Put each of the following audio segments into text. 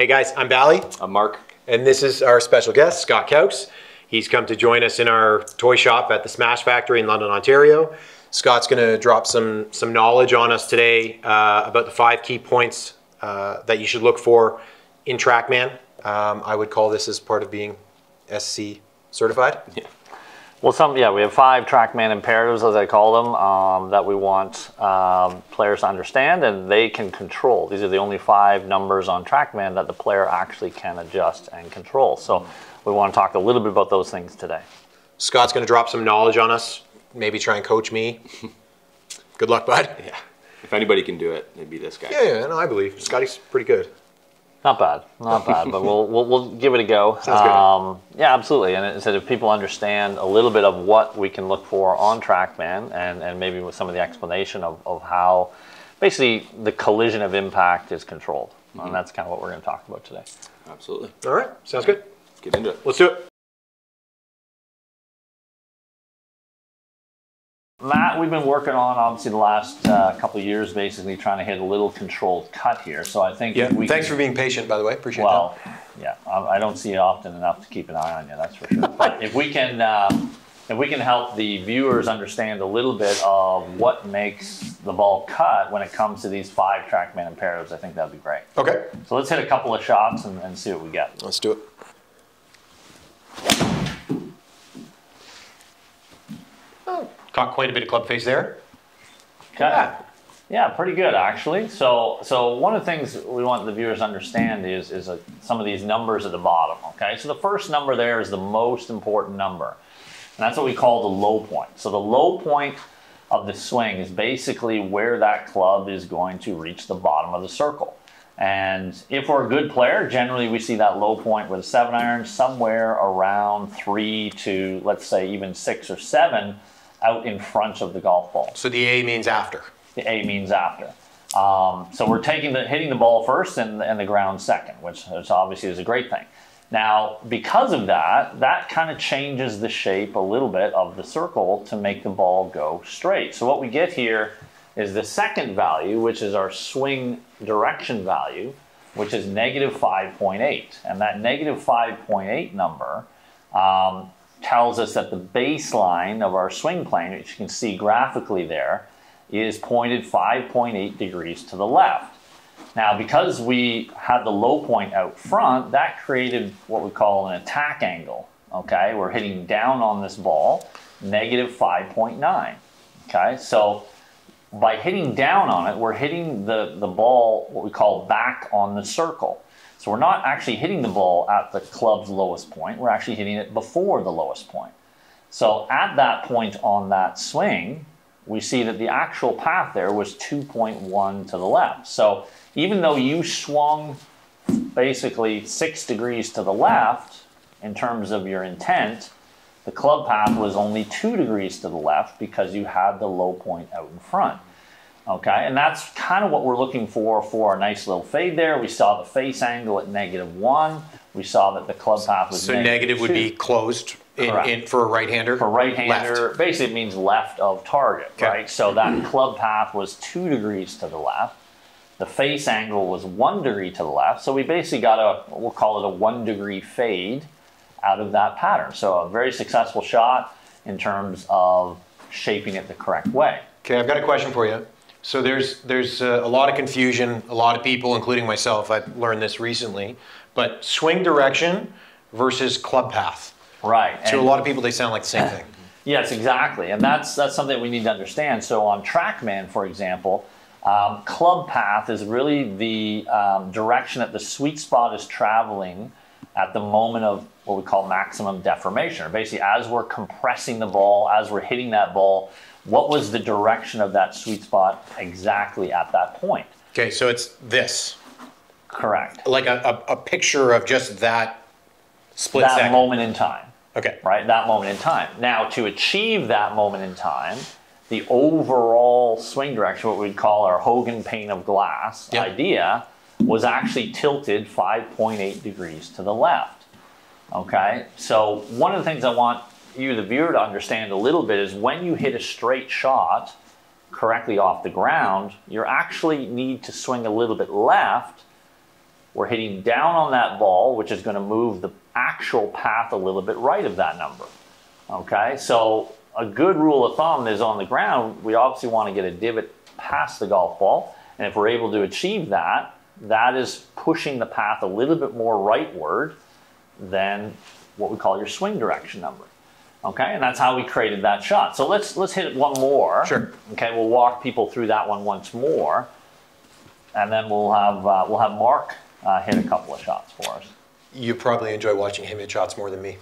Hey guys, I'm Bally. I'm Mark. And this is our special guest, Scott Cowx. He's come to join us in our toy shop at the Smash Factory in London, Ontario. Scott's going to drop some knowledge on us today about the 5 key points that you should look for in Trackman. I would call this as part of being SC certified. Yeah. Well, we have 5 Trackman imperatives, as I call them, that we want players to understand and they can control. These are the only 5 numbers on Trackman that the player actually can adjust and control. So we want to talk a little bit about those things today. Scott's going to drop some knowledge on us, maybe try and coach me. Good luck, bud. Yeah. If anybody can do it, it'd be this guy. Yeah, no, I believe. Scotty's pretty good. Not bad, but we'll give it a go. Sounds good. Yeah, absolutely. And it said if people understand a little bit of what we can look for on Trackman and maybe with some of the explanation of how basically the collision of impact is controlled. And that's kind of what we're going to talk about today. Absolutely. All right, sounds good. Let's get into it. Let's do it. Matt, we've been working on, obviously, the last couple of years, basically trying to hit a little controlled cut here. So I think thanks for being patient, by the way. Appreciate that. Well, yeah, I don't see it often enough to keep an eye on you, that's for sure. But if we can help the viewers understand a little bit of what makes the ball cut when it comes to these 5 Trackman imperatives, I think that'd be great. Okay. So let's hit a couple of shots and see what we get. Let's do it. Caught quite a bit of club face there. Okay. Yeah, pretty good actually. So one of the things we want the viewers to understand is some of these numbers at the bottom. Okay, so the first number there is the most important number, and that's what we call the low point. So the low point of the swing is basically where that club is going to reach the bottom of the circle. And if we're a good player, generally we see that low point with a 7-iron somewhere around 3 to, let's say, even 6 or 7 out in front of the golf ball. So the A means after. The A means after. So we're hitting the ball first and the ground second, which obviously is a great thing. Now, because of that kind of changes the shape a little bit of the circle to make the ball go straight. So what we get here is the second value, which is our swing direction value, which is -5.8. And that -5.8 number tells us that the baseline of our swing plane, which you can see graphically there, is pointed 5.8 degrees to the left. Now, because we had the low point out front, that created what we call an attack angle. Okay, we're hitting down on this ball, -5.9. Okay, so by hitting down on it, we're hitting the ball, what we call back on the circle. So we're not actually hitting the ball at the club's lowest point, we're actually hitting it before the lowest point. So at that point on that swing, we see that the actual path there was 2.1 to the left. So even though you swung basically 6 degrees to the left in terms of your intent, the club path was only 2 degrees to the left because you had the low point out in front. Okay, and that's kind of what we're looking for a nice little fade there. We saw the face angle at -1. We saw that the club path was so negative would be closed in for a right-hander? For a right-hander, basically it means left of target, okay. Right? So that club path was 2 degrees to the left. The face angle was 1 degree to the left. So we basically got we'll call it a 1-degree fade out of that pattern. So a very successful shot in terms of shaping it the correct way. Okay, I've got a question for you. So there's a lot of confusion, a lot of people, including myself, I've learned this recently, but swing direction versus club path. Right. To a lot of people, they sound like the same thing. Yes, exactly. And that's something we need to understand. So on Trackman, for example, club path is really the direction that the sweet spot is traveling at the moment of what we call maximum deformation. Or basically, as we're compressing the ball, as we're hitting that ball, what was the direction of that sweet spot exactly at that point? Okay, so it's this. Correct. Like a picture of just that split second. That moment in time. Okay. Right, that moment in time. Now, to achieve that moment in time, the overall swing direction, what we'd call our Hogan pane of glass idea, was actually tilted 5.8 degrees to the left. Okay, so one of the things I want you, the viewer, to understand a little bit is when you hit a straight shot correctly off the ground, you actually need to swing a little bit left we're hitting down on that ball, which is going to move the actual path a little bit right of that number. Okay, so a good rule of thumb is on the ground, we obviously want to get a divot past the golf ball. And if we're able to achieve that, that is pushing the path a little bit more rightward than what we call your swing direction number. Okay, and that's how we created that shot. So let's hit it one more. Sure. Okay, we'll walk people through that one once more, and then we'll have Mark hit a couple of shots for us. You probably enjoy watching him hit shots more than me.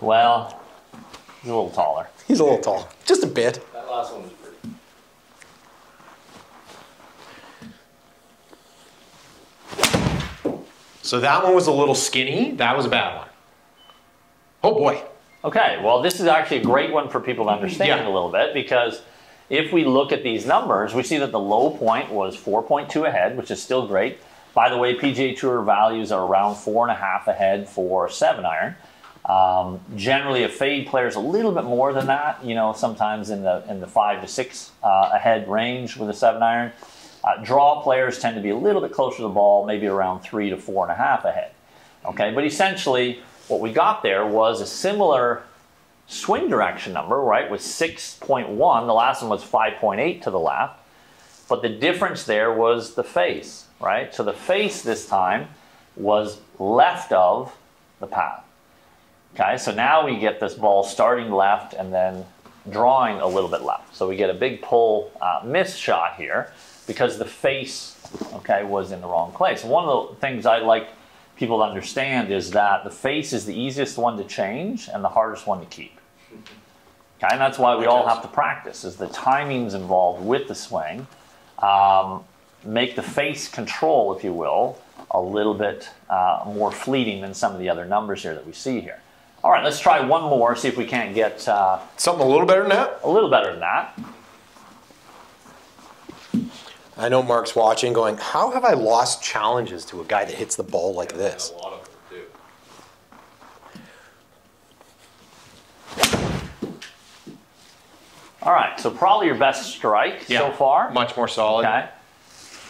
Well, he's a little taller. He's a little tall, just a bit. That last one was pretty. So that one was a little skinny. That was a bad one. Oh boy. Okay, well, this is actually a great one for people to understand a little bit, because if we look at these numbers, we see that the low point was 4.2 ahead, which is still great. By the way, PGA Tour values are around 4.5 ahead for 7-iron. Generally, a fade player is a little bit more than that. You know, sometimes in the 5 to 6 ahead range with a 7-iron. Draw players tend to be a little bit closer to the ball, maybe around 3 to 4.5 ahead. Okay, but essentially, what we got there was a similar swing direction number, right, with 6.1. The last one was 5.8 to the left. But the difference there was the face, right? So the face this time was left of the path. Okay, so now we get this ball starting left and then drawing a little bit left. So we get a big pull miss shot here because the face, okay, was in the wrong place. One of the things I like people to understand is that the face is the easiest one to change and the hardest one to keep. Okay, and that's why we all have to practice, is the timings involved with the swing. Make the face control, if you will, a little bit more fleeting than some of the other numbers here that we see here. All right, let's try one more, see if we can't get something a little better than that. A little better than that. I know Mark's watching going, how have I lost challenges to a guy that hits the ball like this? A lot of them do. All right, so probably your best strike so far. Much more solid. Okay.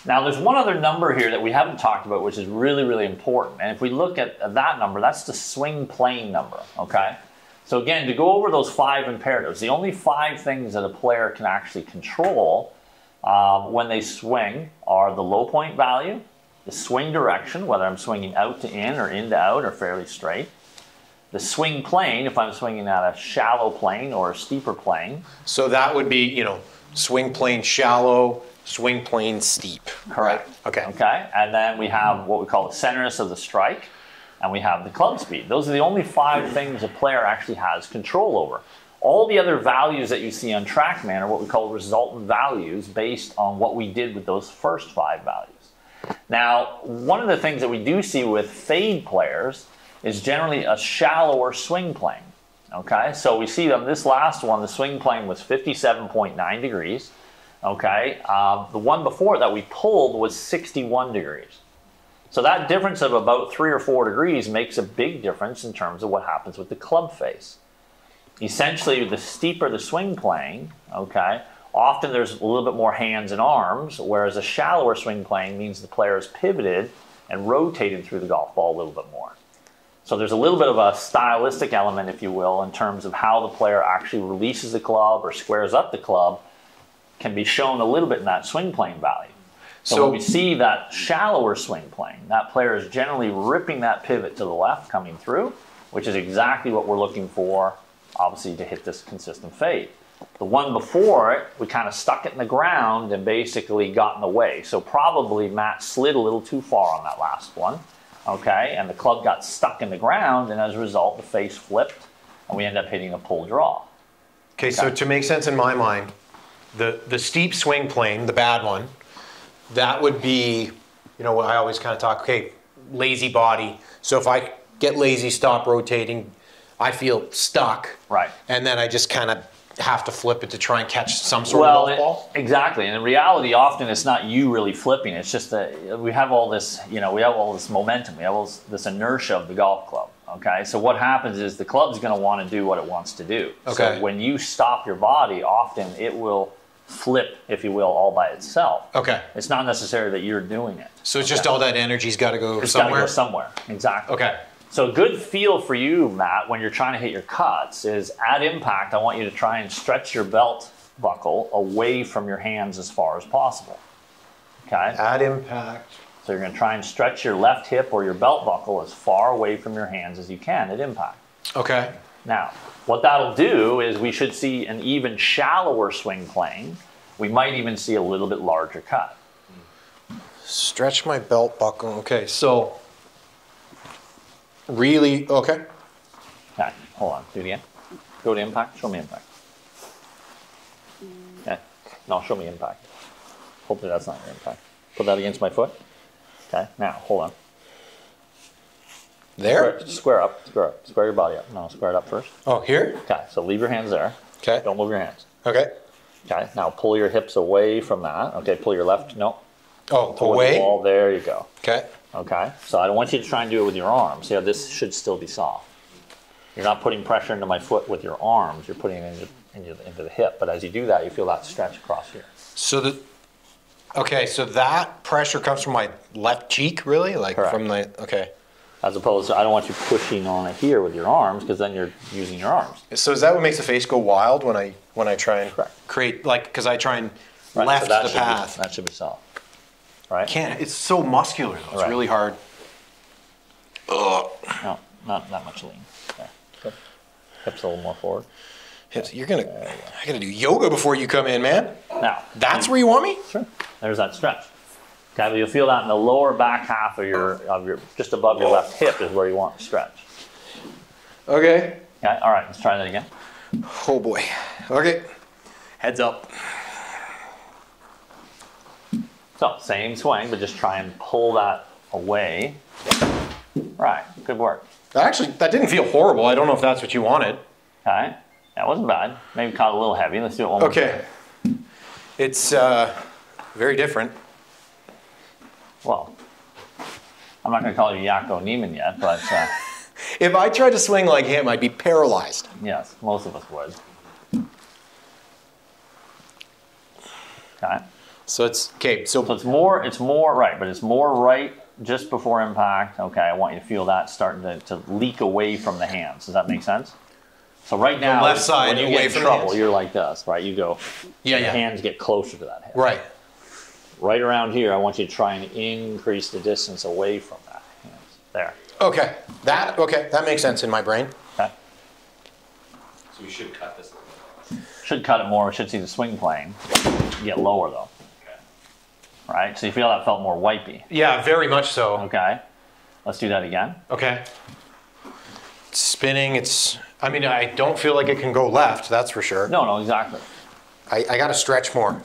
Now, there's one other number here that we haven't talked about, which is really, really important. And if we look at that number, that's the swing plane number, okay? So again, to go over those 5 imperatives, the only 5 things that a player can actually control when they swing are the low point value, the swing direction, whether I'm swinging out to in or in to out or fairly straight, the swing plane, if I'm swinging at a shallow plane or a steeper plane. So that would be, you know, swing plane shallow, swing plane steep. Correct. Right? Okay. Okay. And then we have what we call the centerness of the strike, and we have the club speed. Those are the only 5 things a player actually has control over. All the other values that you see on Trackman are what we call resultant values based on what we did with those first 5 values. Now, one of the things that we do see with fade players is generally a shallower swing plane. Okay, so we see on this last one, the swing plane was 57.9 degrees. Okay, the one before that we pulled was 61 degrees. So that difference of about 3 or 4 degrees makes a big difference in terms of what happens with the club face. Essentially, the steeper the swing plane, okay, often there's a little bit more hands and arms, whereas a shallower swing plane means the player is pivoted and rotated through the golf ball a little bit more. So there's a little bit of a stylistic element, if you will, in terms of how the player actually releases the club or squares up the club, can be shown a little bit in that swing plane value. So when we see that shallower swing plane, that player is generally ripping that pivot to the left coming through, which is exactly what we're looking for, obviously, to hit this consistent fade. The one before it, we kind of stuck it in the ground and basically got in the way. So probably Matt slid a little too far on that last one, okay, and the club got stuck in the ground, and as a result, the face flipped, and we end up hitting a pull draw. Okay, so to make sense in my mind, the steep swing plane, the bad one, that would be, you know, I always kind of talk, okay, lazy body. So if I get lazy, stop rotating, I feel stuck. Right. And then I just kind of have to flip it to try and catch some sort of golf ball? Exactly. And in reality, often it's not you really flipping. It's just that we have all this, you know, we have all this momentum. We have all this inertia of the golf club. Okay. So what happens is the club's going to want to do what it wants to do. Okay. So when you stop your body, often it will flip, if you will, all by itself. Okay. It's not necessary that you're doing it. So it's just all that energy's got to go It's somewhere? It's got to go somewhere, exactly. Okay. So a good feel for you, Matt, when you're trying to hit your cuts is at impact, I want you to try and stretch your belt buckle away from your hands as far as possible. Okay? At impact. So you're going to try and stretch your left hip or your belt buckle as far away from your hands as you can at impact. Okay. Now, what that'll do is we should see an even shallower swing plane. We might even see a little bit larger cut. Stretch my belt buckle. Okay, so really, okay. Okay, hold on, do it again. Go to impact, show me impact. Okay, no, show me impact. Hopefully that's not your impact. Put that against my foot. Okay, now, hold on. There? Square up, square your body up. No, square it up first. Oh, here? Okay, so leave your hands there. Okay. Don't move your hands. Okay. Okay, now pull your hips away from that. Okay, pull your left, no. Oh, Toward away? the wall, there you go. Okay. Okay, so I don't want you to try and do it with your arms. See how this should still be soft. You're not putting pressure into my foot with your arms. You're putting it into the hip. But as you do that, you feel that stretch across here. So okay, so that pressure comes from my left cheek, really? Like Correct. from the, okay. As opposed to, I don't want you pushing on it here with your arms because then you're using your arms. So is that what makes the face go wild when I try and Correct. create, like, because I try and Right, left so that the should be- path? that should be soft. Right? Can't, it's so muscular though, it's Right. really hard. Ugh. No, not that much lean. There. Good. Hips a little more forward. Hips, I gotta do yoga before you come in, man. Now, That's where you want me? sure. There's that stretch. Okay, but you'll feel that in the lower back half of your just above your left hip is where you want to stretch. Okay. Okay, all right, let's try that again. Oh boy. Okay. Heads up. So, same swing, but just try and pull that away. Right, good work. That didn't feel horrible. I don't know if that's what you wanted. Okay, that wasn't bad. Maybe caught a little heavy. Let's do it one more time. Okay. It's very different. Well, I'm not going to call you Yakko Neiman yet, but If I tried to swing like him, I'd be paralyzed. yes, most of us would. Okay. So it's okay. So it's more right, but it's more right just before impact. Okay, I want you to feel that starting to leak away from the hands. Does that make sense? So right now, left side when you away get in from the trouble, hands. you're like this, right? You go, Yeah, your yeah. hands get closer to that head. Right. Right around here, I want you to try and increase the distance away from that hands. There. Okay. That makes sense in my brain. Okay. So we should cut this. Should cut it more. We should see the swing plane get lower though. Okay. Right. So you feel that felt more wipey. Yeah, very much so. Okay. Let's do that again. Okay. Spinning, I mean, I don't feel like it can go left, that's for sure. No, exactly. I got to stretch more.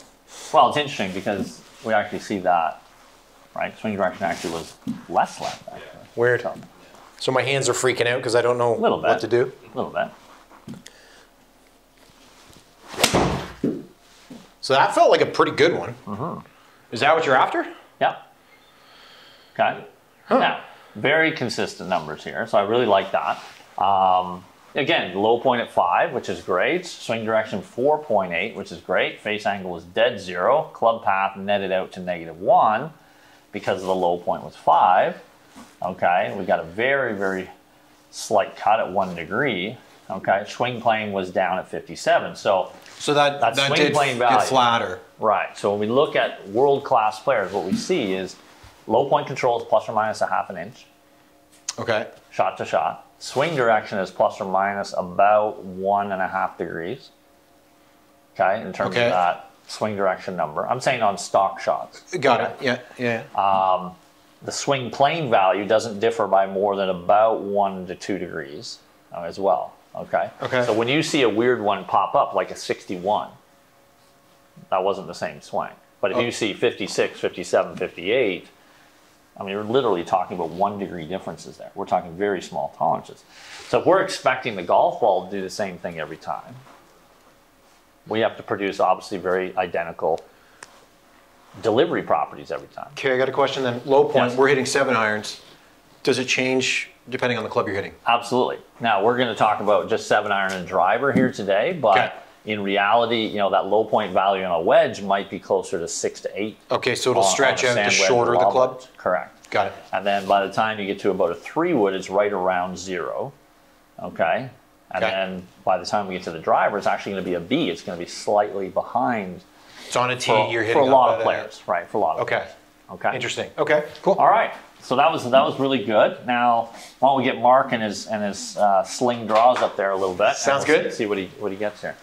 Well, it's interesting because we actually see that, right? Swing direction actually was less left, actually. Weird. So, So my hands are freaking out because I don't know Little bit. what to do. a little bit. So that felt like a pretty good one. Is that what you're after? Yep. Okay. Now, very consistent numbers here, so I really like that. Again, low point at 5, which is great. Swing direction 4.8, which is great. Face angle was dead 0. Club path netted out to -1 because the low point was 5. Okay, we got a very, very slight cut at 1 degree. Okay, swing plane was down at 57. So that swing did plane value. get flatter. Right. So when we look at world-class players, what we see is low point control is plus or minus a half an inch, Okay. shot to shot. Swing direction is plus or minus about 1.5 degrees. Okay, in terms Okay. of that swing direction number. I'm saying on stock shots. Got it. Yeah, yeah. The swing plane value doesn't differ by more than about 1 to 2 degrees as well. Okay. Okay. So when you see a weird one pop up like a 61, that wasn't the same swing. But if you see 56, 57, 58, I mean, you're literally talking about 1 degree differences there. We're talking very small tolerances. So if we're expecting the golf ball to do the same thing every time, we have to produce obviously very identical delivery properties every time. Okay, I got a question then. Low point, Yes. we're hitting 7 irons. Does it change depending on the club you're hitting? Absolutely. Now we're going to talk about just 7-iron and driver here today, but Okay. In reality, you know, that low point value on a wedge might be closer to 6 to 8. Okay, so it'll stretch on a out the sand wedge shorter or the lob club? wedge. Correct. Got it. And then by the time you get to about a 3 wood, it's right around 0. Okay. And then by the time we get to the driver, it's actually going to be a B. It's going to be slightly behind. It's on a tee, For, you're hitting for a lot up of at players, right? For a lot of Okay. players. Okay. Interesting. Okay, cool. All right. So that was really good. Now, why don't we get Mark and his sling draws up there a little bit? Sounds and we'll good. See what he gets here.